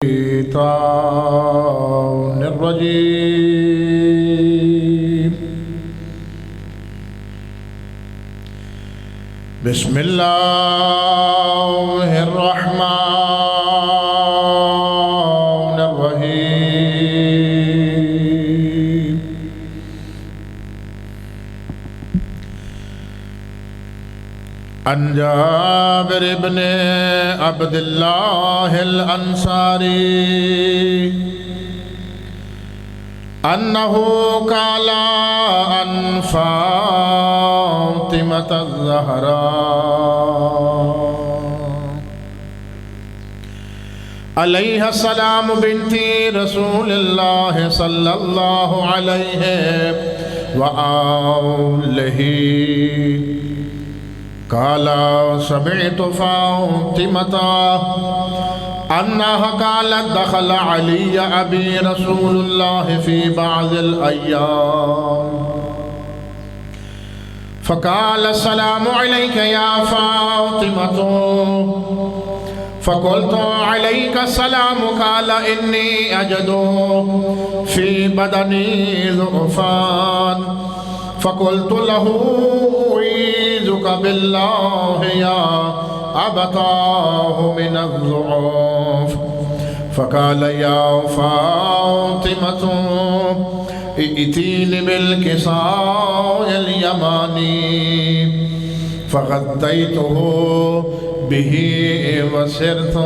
الشيطان الرجيم. بسم الله الرحمن الرحيم. عن جابر بن عبد الله الأنصاري أنه قال عن فاطمة الزهراء عليها السلام بنت رسول الله صلى الله عليه وآله قال سمعت فاطمة أنها قالت دخل علي أبي رسول الله في بعض الأيام فقال السلام عليك يا فاطمة فقلت عليك السلام قال إني أجد في بدني ضعفان فقلت له أعيذك بالله يا أبتاه من الضعف فقال يا فاطمة ائتيني بالكساء اليماني فغطيته به وسرت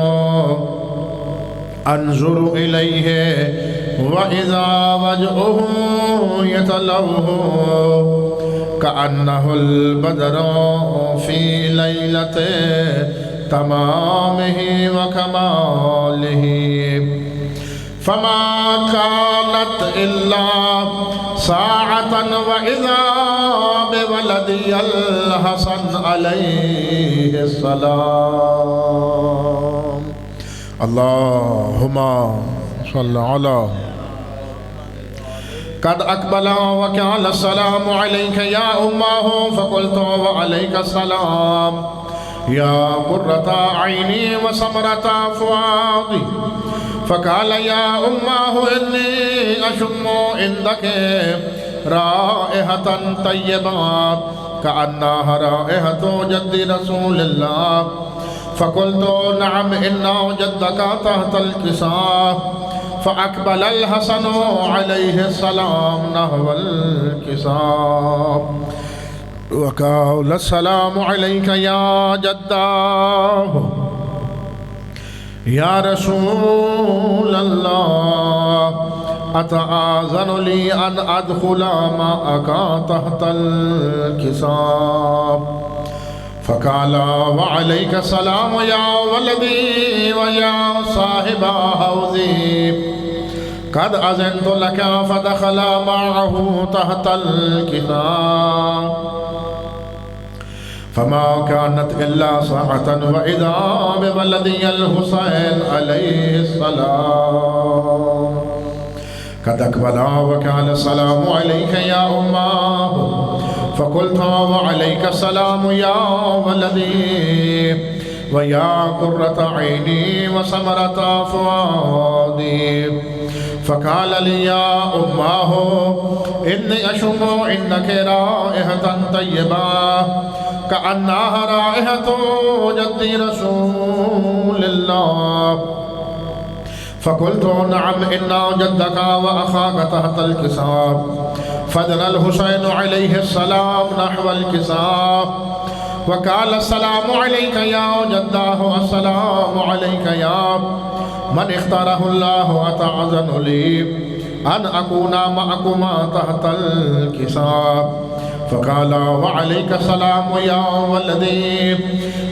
أنظر إليه وإذا وجهه يتلوه كأنه البدر في ليلة تمامه وكماله فما كانت إلا ساعة وإذا بولدي الحسن عليه السلام. اللهم صل على قد أقبل وقال السلام عليك يا أمه فقلت وعليك السلام يا قرة عيني وسمرة فؤادي فقال يا أمه إني أشم عندك رائحة طيبة كأنها رائحة جد رسول الله فقلت نعم إن جدك تحت الكساء فأقبل الحسن عليه السلام نحو الكساء وقال السلام عليك يا جداه يا رسول الله أتآذن لي أن أدخل معك تحت الكساء فقال وعليك السلام يا ولدي ويا صاحب حوضي قد أذنت لك فدخل معه تحت الكساء فما كانت إلا ساعة وإذا بولدي الحسين عليه السلام قد أقبل وقال السلام عليك يا أمه فقلت وعليك السلام يا ولدي ويا قرة عيني وسمرة فؤادي فقال لي يا أمه إني أشم عندك رائحة طيبة كأنها رائحة جد رسول الله فقلت نعم إن جدك وأخاك تحت الكساء فدن الحسين عليه السلام نحو الكساء وقال السلام عليك يا جداه السلام عليك يا من اختاره الله أتأذن لي أن أكون معكما تحت الكساء فقال وعليك السلام يا ولدي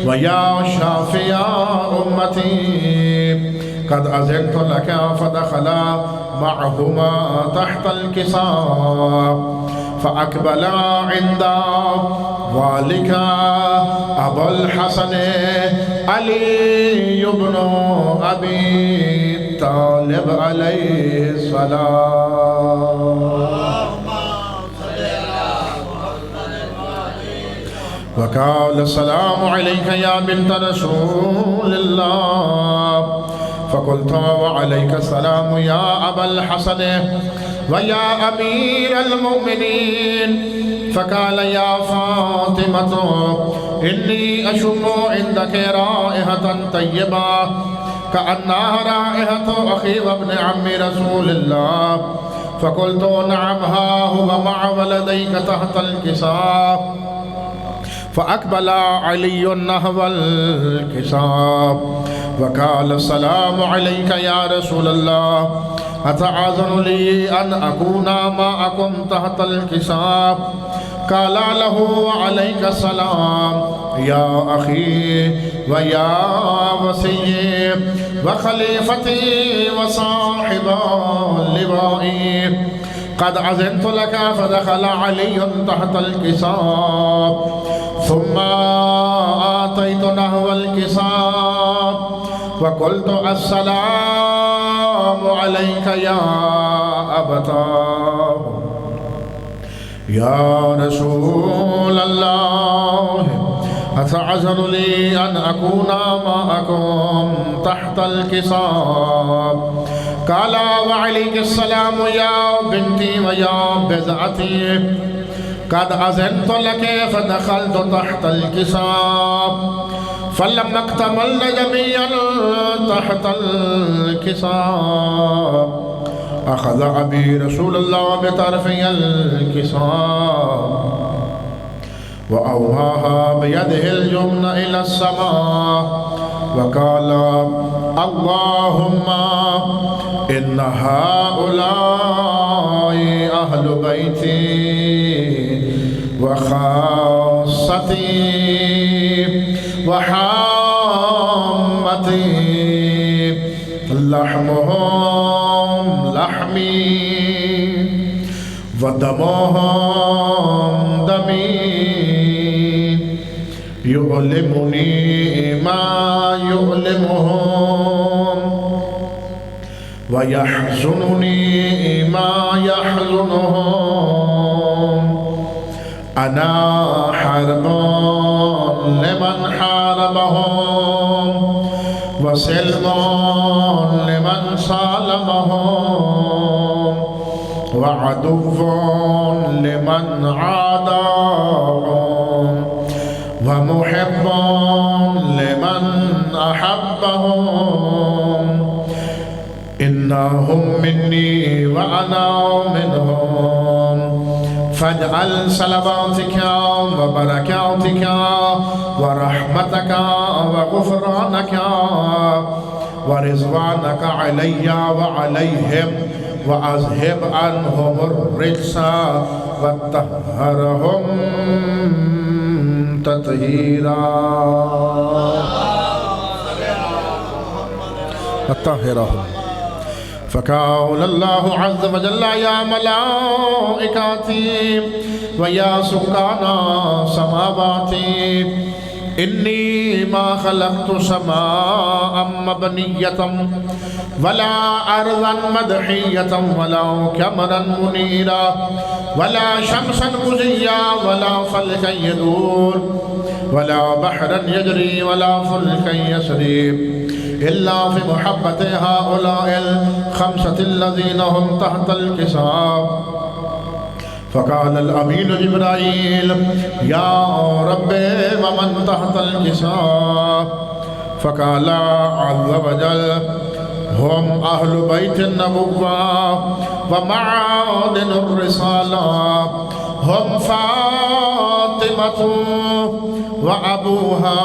ويا شافي أمتي قد أذنت لك فدخل معهما تحت الكساء فأقبل عند ذلك أبو الحسن علي بن أبي طالب عليه السلام وقال السلام عليك يا بنت رسول الله فقلت وعليك السلام يا أبا الحسن ويا أمير المؤمنين. فقال يا فاطمة إني أشم عندك رائحة طيبة كأنها رائحة أخي وابن عم رسول الله. فقلت نعم ها هو مع ولديك تحت الكساء. فأقبل علي نحو الكساء وقال السلام عليك يا رسول الله أتعاذن لي أن أكون معكم تحت الكساء؟ قال له وعليك السلام يا أخي ويا وسيي وخليفتي وصاحب لوائي. قد أذنت لك. فدخل علي تحت الكساء ثم آتيت نحو الكساء وقلت السلام عليك يا أبتاه يا رسول الله أتعذر لي أن أكون معكم تحت الكساء؟ قال وعليك السلام يا بنتي ويا بضعتي. قد أذنت لك. فدخلت تحت الكساء فلما اكتملنا جميعا تحت الكساء أخذ أبي رسول الله بطرفي الكساء وأوهاها بيده اليمنى إلى السماء وقال اللهم إن هؤلاء أهل بيتي وخاصتي وحامتي لحمهم لحمي ودمهم دمي يؤلمني ما يؤلمهم ويحزنني ما يحزنهم. أنا حرب لمن حاربهم وسلم لمن سالمهم وعدو لمن عاداهم ومحب لمن أحبهم. إنهم مني وأنا منهم. فاجعل صلواتك وبركاتك ورحمتك وغفرانك ورضوانك علي وعليهم وأذهب عنهم الرجس وطهرهم تطهيرا. وطهرهم. فقال الله عز وجل يا ملائكتي ويا سكان سماواتي إني ما خلقت سماء مبنية ولا أرضا مدحية ولا قمرا منيرا ولا شمسا مزيا ولا فلكا يدور ولا بحرا يجري ولا فلكا يسري إلا في محبة هؤلاء الخمسة الذين هم تحت الكساء. فقال الأمين جبرائيل يا رب ومن تحت الكساء؟ فقال عز وجل هم أهل بيت النبوة ومعادن الرسالة. هم فاطمة وأبوها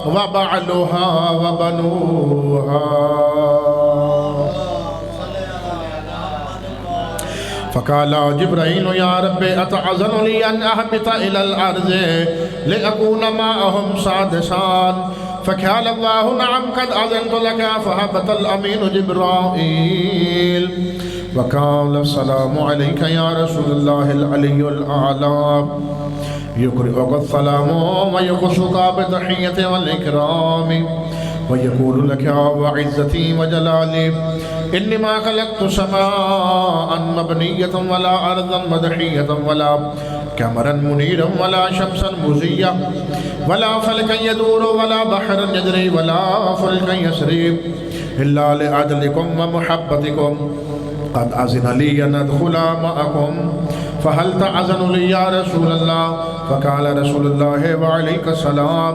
وبعلها وبنوها. فقال جبرائيل يا رب أتعذن لي أن أهبط إلى الأرض لأكون معهم سادسا؟ فقال الله نعم قد أذنت لك. فهبط الأمين جبرائيل وقال السلام عليك يا رسول الله العلي الأعلى يقرئك السلام ويخصك بتحية والإكرام ويقول لك وعزتي وجلالي إني ما خلقت سماء مبنية ولا أرضا مدحية ولا قمرا منيرا ولا شمسا مزية ولا فلكا يدور ولا بحرا يجري ولا فلكا يسري इल्ला लिअजलिकुम व मुहब्बतिकुम क़द अज़िन ली अन अदख़ुला मअकुम फ़हल तअज़नु ली या रसूलल्लाह फ़क़ाल रसूलुल्लाह व अलैकुस्सलाम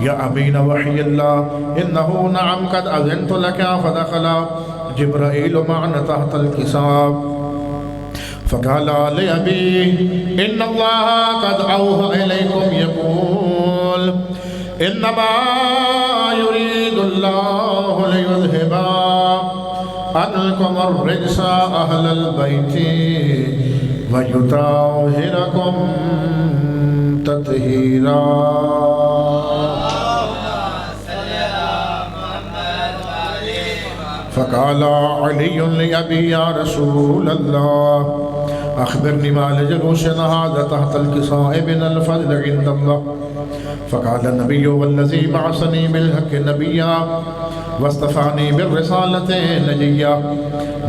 या अमीन वहियल्लाह इन्नहु नअम क़द अज़नतु लका फ़दख़ला जिब्राईल मअना तहतल किसाब फ़क़ाल लिअबी इन्नल्लाह क़द औहा इलैकुम यक़ूल इन्नमा युरीदुल्लाहु लियुज़हिबा अन्कुमुर रिज्सा अहलल बैति व युतहिरकुम तत्हीरा। फ़क़ाल अली लिअबी या रसूलल्लाह अख़बिरनी मा लिजुलूसिना हाज़ा तहतल किसाए मिनल फ़ज़्ल इंदल्लाह। फ़क़ाल नबिय्यु वल्लज़ी बअसनी बिल-हक़्क़ि नबिय्या वस्तफ़ानी बिर्रिसालति नजिय्या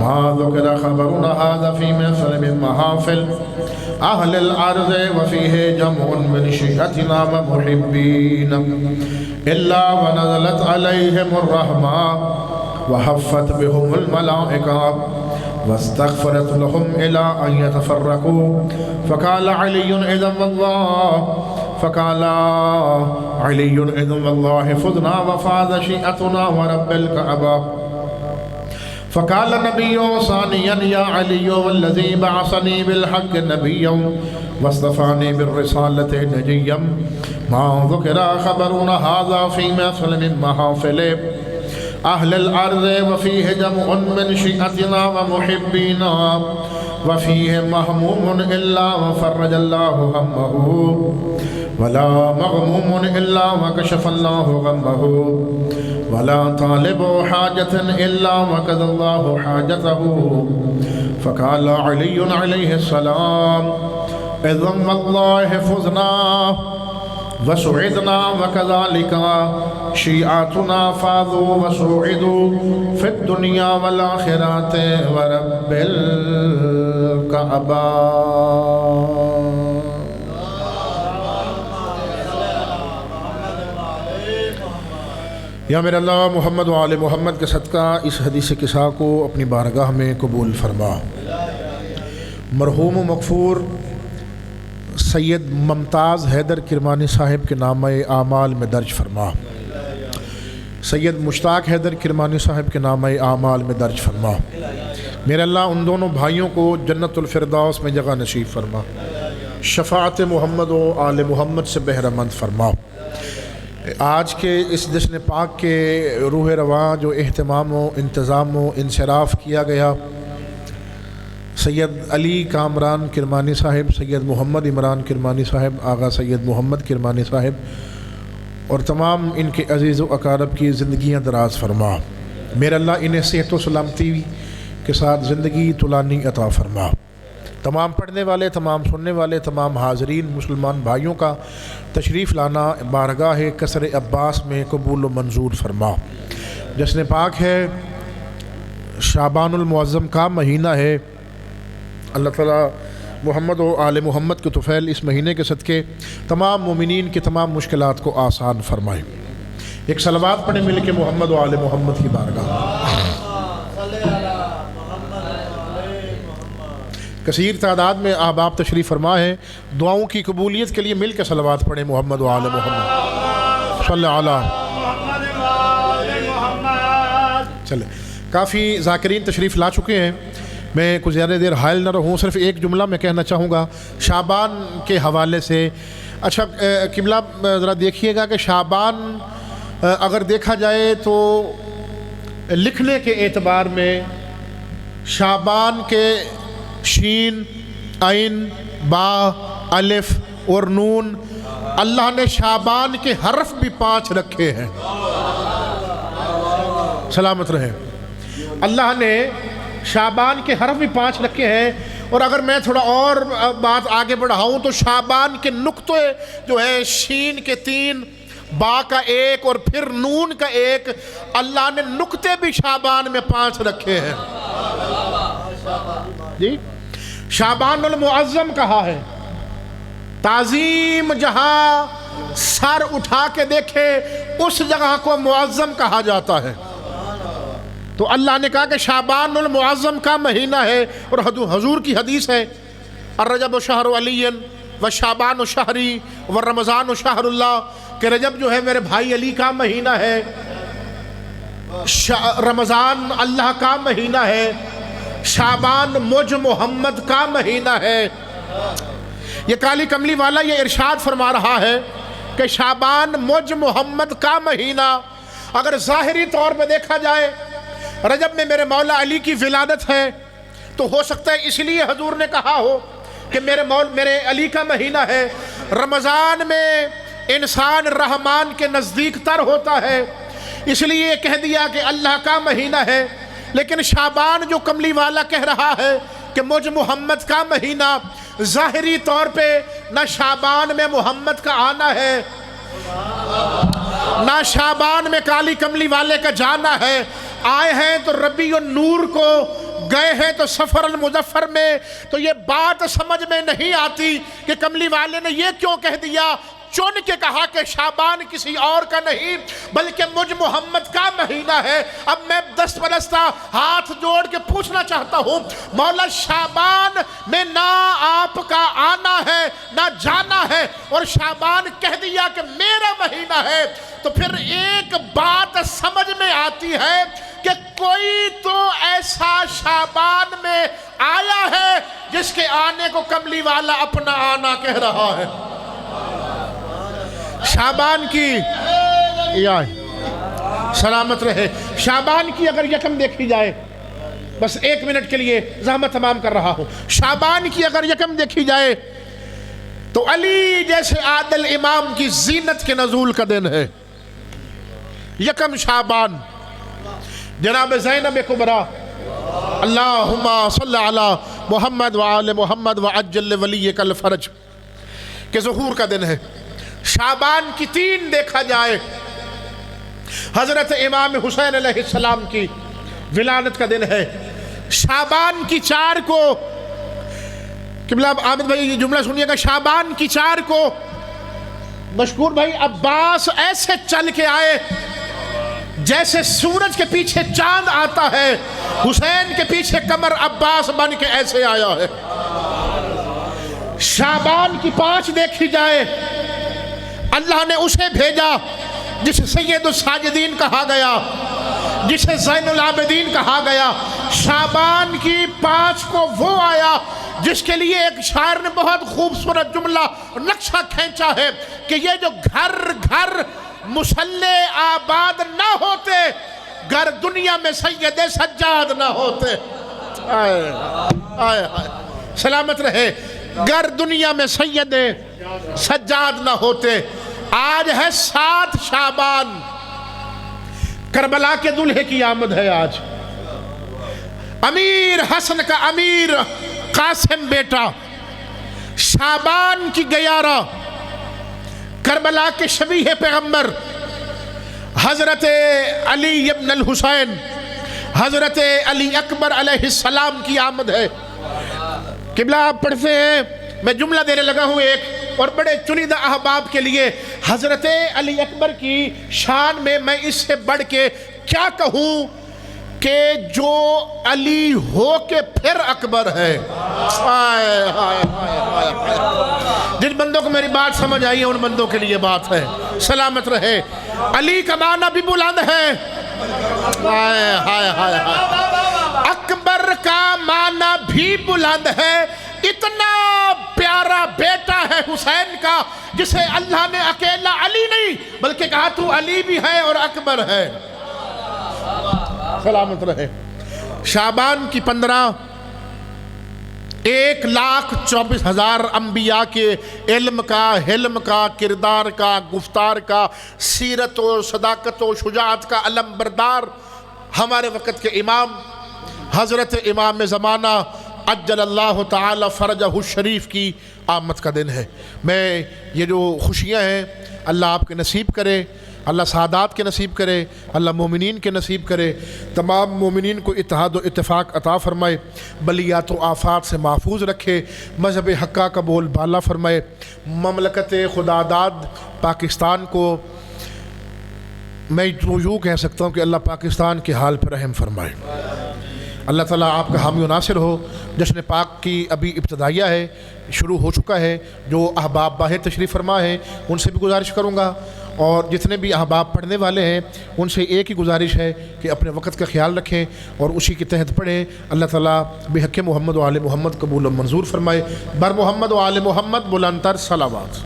मा ज़ुकिरा ख़बरुना हाज़ा फ़ी महफ़िल मिन महाफ़िल अहलिल अर्ज़ व फ़ीहि जमउन मिन शिअतिना व मुहिब्बीन इल्ला व नज़लत अलैहिमुर रहमा व हफ़्फ़त बिहुमुल मलाइका वस्तग़फ़रत लहुम इला अन यतफ़र्रक़ू। फ़क़ाल अलियुन इज़न वल्लाह फ़क़ाल अलियुन इज़न वल्लाहि फ़ुज़ना व फ़ाज़ शिअतुना व रब्बिल कअबा। फ़क़ाल नबिय्यु सानियन या अलिय्यु वल्लज़ी बअसनी बिल-हक़्क़ि नबिय्यन वस्तफ़ानी बिर्रिसालति नजिय्यन मा ज़ुकिरा ख़बरुना हाज़ा फ़ी महफ़िल मिन महाफ़िल अहलिल अर्ज़ व फ़ीहि जमउन मिन शिअतिना व मुहिब्बीना व फ़ीहि महमूमुन इल्ला व फ़र्रजल्लाहु हम्महु वला मग़मूमुन इल्ला व कशफ़ल्लाहु गम्महु वला तालिबु हाजतिन इल्ला व क़ज़ल्लाहु हाजतहु। फ़क़ाल अलियुन अलैहिस्सलाम इज़न वल्लाहि फ़ुज़ना व सुइदना व कज़ालिका शिआतुना फ़ाज़ू व सुइदू फ़िद दुनिया वल आख़िरति व रब्बिल कअबा। या मेरे अल्लाह मोहम्मद व आले मोहम्मद के सदका इस हदीस किस्सा को अपनी बारगाह में कबूल फरमा। मरहूम मग़फ़ूर सैयद मुमताज़ हैदर किरमानी साहिब के नामे आमाल में दर्ज फरमा। सैयद मुश्ताक हैदर किरमानी साहिब के नामे आमाल में दर्ज फरमा। मेरे अल्लाह उन दोनों भाइयों को जन्नतुल फ़िरदौस में जगह नसीब फरमा। शफ़ाअत मोहम्मद व आले मोहम्मद से बहरमंद फरमा। आज के इस जश्न पाक के रूह रवां जो एहतमाम व इंतज़ाम व इंसराफ़ किया गया, सैयद अली कामरान किरमानी साहिब, सैयद मोहम्मद इमरान किरमानी साहिब, आगा सैयद मोहम्मद किरमानी साहिब और तमाम इनके अज़ीज़ व अकारब की ज़िंदगियाँ दराज फरमा। मेरे अल्लाह इन्हें सेहत व सलामती के साथ ज़िंदगी तुलानी अता फरमा। तमाम पढ़ने वाले, तमाम सुनने वाले, तमाम हाज़रीन मुसलमान भाइयों का तशरीफ़ लाना बारगाह कसर अब्बास में कबूल व मंजूर फरमा। जश्न पाक है, शाबानुल मुअज़्ज़म का महीना है। अल्लाह ताला मोहम्मद व आले मोहम्मद के तुफ़ैल इस महीने के सदक़े तमाम मोमिनीन की तमाम मुश्किलात को आसान फरमाए। एक सलवात पढ़े मिल के मोहम्मद व आले मोहम्मद की बारगाह। कसीर तादाद में अहबाब तशरीफ़ फरमा है। दुआओं की कबूलियत के लिए मिल के सलवात पढ़े मोहम्मद व आले मोहम्मद सल्लल्लाहु अलैहि वसल्लम। चले, काफ़ी ज़ाकिरीन तशरीफ़ ला चुके हैं, मैं कुछ ज़्यादा देर हायल न रहूँ। सिर्फ़ एक जुमला मैं कहना चाहूँगा शाबान के हवाले से। अच्छा किबला ज़रा देखिएगा कि शाबान अगर देखा जाए तो लिखने के एतबार में शाबान के शीन, आइन, बा, अलिफ और नून, अल्लाह ने शाबान के हर्फ भी 5 रखे हैं। सलामत रहे। अल्लाह ने शाबान के हर्फ भी 5 रखे हैं। और अगर मैं थोड़ा और बात आगे बढ़ाऊं तो शाबान के नुक्ते जो है, शीन के 3, बा का 1 और फिर नून का 1, अल्लाह ने नुक्ते भी शाबान में 5 रखे हैं जी। शाबानुल मुअज़्ज़म कहा है। ताज़ीम जहां सर उठा के देखे उस जगह को मुअज़्ज़म कहा जाता है। तो अल्लाह ने कहा कि शाबानुल मुअज़्ज़म का महीना है, और हजूर की हदीस है अर्रजब शहर अलीन व शाबान शहरी व रमज़ान शहरुल्लाह, कि रजब जो है मेरे भाई अली का महीना है, रमज़ान अल्लाह का महीना है, शाबान मुझ मोहम्मद का महीना है। ये काली कमली वाला ये इरशाद फरमा रहा है कि शाबान मुझ मोहम्मद का महीना। अगर ज़ाहिरी तौर पे देखा जाए रजब में मेरे मौला अली की विलादत है, तो हो सकता है इसलिए हजूर ने कहा हो कि मेरे अली का महीना है। रमज़ान में इंसान रहमान के नज़दीक तर होता है, इसलिए कह दिया कि अल्लाह का महीना है। लेकिन शाबान जो कमली वाला कह रहा है कि मुझ मोहम्मद का महीना, ज़ाहिरी तौर पे ना शाबान में मोहम्मद का आना है, ना शाबान में काली कमली वाले का जाना है। आए हैं तो रबी और नूर को, गए हैं तो सफ़र अल मुज़फ़्फ़र में। तो ये बात समझ में नहीं आती कि कमली वाले ने ये क्यों कह दिया, चुन के कहा कि शाबान किसी और का नहीं बल्कि मुझ मोहम्मद का महीना है। अब मैं दस्त बरस्ता हाथ जोड़ के पूछना चाहता हूँ, मौला शाबान में ना आपका आना है ना जाना है, और शाबान कह दिया कि मेरा महीना है, तो फिर एक बात समझ में आती है कि कोई तो ऐसा शाबान में आया है जिसके आने को कमली वाला अपना आना कह रहा है। शाबान की या सलामत रहे, शाबान की अगर यकम देखी जाए, बस 1 मिनट के लिए ज़हमत तमाम कर रहा हूँ, शाबान की अगर यकम देखी जाए तो अली जैसे आदिल इमाम की जीनत के नज़ूल का दिन है। यकम शाबान जनाब ज़ैनब कुबरा अल्लाहुम्मा सल्ली अला मुहम्मद व आले मुहम्मद व अज्जल वली कल फरज के ज़ुहूर का दिन है। शाबान की 3 देखा जाए, हज़रत इमाम हुसैन अलैहिस्सलाम की विलादत का दिन है। शाबान की 4 को, किबला आमिद भाई ये जुमला सुनिएगा, शाबान की 4 को मशहूर भाई अब्बास ऐसे चल के आए जैसे सूरज के पीछे चांद आता है, हुसैन के पीछे कमर अब्बास बन के ऐसे आया है। शाबान की 5 देखी जाए, अल्लाह ने उसे भेजा जिसे सैयदुस साजिदीन कहा गया, जिसे ज़ैनुल आबिदीन कहा गया। शाबान की 5 को वो आया जिसके लिए एक शायर ने बहुत खूबसूरत जुमला नक्शा खींचा है कि ये जो घर घर मुसल्ले आबाद ना होते, घर दुनिया में सैयदे सज्जाद ना होते। आए आए आए सलामत रहे, घर दुनिया में सैयदे सज्जाद ना होते। आज है 7 शाबान, करबला के दूल्हे की आमद है। आज अमीर हसन का अमीर कासिम बेटा, शाबान की 11 करबला के शबीह पैगंबर हजरत अली इब्न अल हुसैन हजरत अली अकबर अलैहिस्सलाम की आमद है। किबला आप पढ़ते हैं, मैं जुमला देने लगा हूँ एक, और बड़े चुनिंदा अहबाब के लिए हजरत अली अकबर की शान में मैं इससे बढ़ के क्या कहूँ कि जो अली हो के फिर अकबर है। हाय हाय हाय हाय, जिन बंदों को मेरी बात समझ आई है उन बंदों के लिए बात है, सलामत रहे। अली का माना भी बुलंद है, हाय हाय हाय हाय। अकबर का माना भी बुलंद है, इतना प्यारा बेटा है हुसैन का जिसे अल्लाह ने अकेला अली नहीं बल्कि कहा तू अली भी है और अकबर है। सलामत रहे। शाबान की 15 1,24,000 अम्बिया के इल्म का, हिल्म का, किरदार का, गुफ्तार का, सीरत व सदाकत व शुजाअत का अलम बरदार हमारे वक़्त के इमाम हज़रत इमाम ज़माना अज्जलल्लाहु ताला फ़रजहु शरीफ की आमद का दिन है। मैं ये जो खुशियाँ हैं अल्लाह आपके नसीब करे, अल्लाह सादात के नसीब करे, अल्लाह मोमिनीन के नसीब करे, तमाम मोमिनीन को इत्तेहाद व इत्तेफाक अता फ़रमाए, बलियात व आफ़ात से महफूज रखे, मज़हब हक्का का बोल बाला फ़रमाए, ममलकत खुदादाद पाकिस्तान को मैं तो यूँ कह सकता हूँ कि अल्लाह पाकिस्तान के हाल पर रहम फरमाए। अल्लाह ताला आपका हामी नासिर हो। जश्न पाक की अभी इब्तदाइया है, शुरू हो चुका है। जो अहबाब बाहर तशरीफ़ फरमा है उनसे भी गुजारिश करूँगा, और जितने भी अहबाब पढ़ने वाले हैं उनसे एक ही गुजारिश है कि अपने वक़्त का ख्याल रखें और उसी के तहत पढ़ें। अल्लाह ताला बेहक़ मोहम्मद व आले मोहम्मद कबूल व मंजूर फरमाए। बर मोहम्मद व आले मोहम्मद बुलंदतर सलावत।